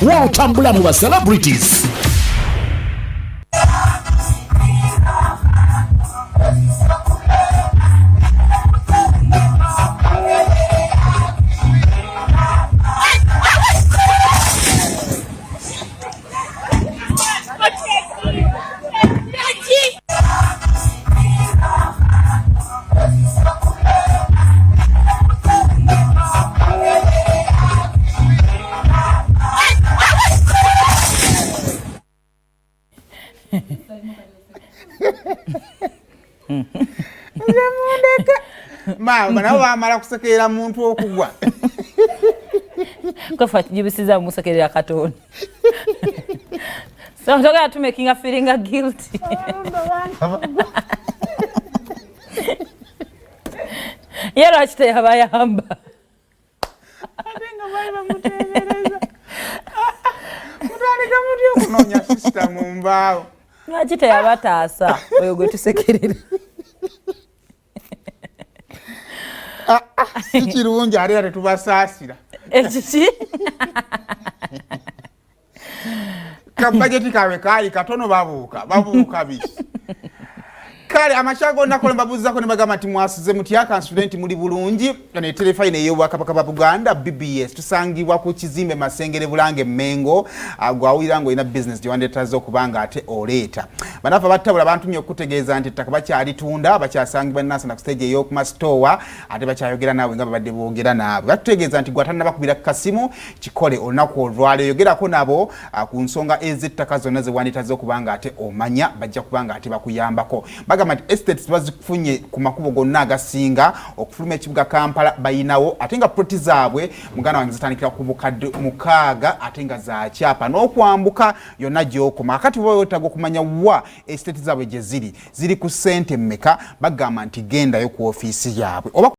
Wotambula mu ba celebrities. Mama na wamala kusekerera muntu okugwa. Kwa jibisiza musekerera katoni. So ndoga to making a feeling guilty. Yero achite abayamba. Abenga baiba mutegereza. Mutandika muti okunonya sister mu mbaawo. Achite yabataasa oyo gwe tusekerera. Sikirungi ate tubasaasira. Ekiki? Kabajeti kawe kali katono babuuka bisi. Kale amashago nakole mbabuuzako ne bagamba nti mwasize mutya student muli bulungi ne telefine y'Obwakabaka bwa Buganda BBS tusangibwa ku kizimbe Masengere Bulange Mengo agwawira ngo ina business gyewandetaza okubanga ate oleeta banafa battabula bantumye okutegeeza nti ettaka bakyalitunda bakyasangibwa nasa na stage ey'okuma store ate bakyayogera naawe nga babadde boogera naawe batutegeeza nti gwatana bakubira kasimu kikole olunaku olwale yogerako nabo ku nsonga ez'ettaka zonna ze wandetaza okubanga ate omanya bajja kubanga ate bakuyambako bagamba estates bazifunye ku makubo gonna agasinga okufuluma ekibuga Kampala bayinawo ate nga proti zaabwe mugana wange zitandikira ku bukadde mukaaga ate nga za kyapa n'okwambuka yonna gy'okoma akati bo yotaga okumanya wa estates zaabwe gye ziri ku ssente mmeka bagamba nti gendayo ku ofiisi yaabwe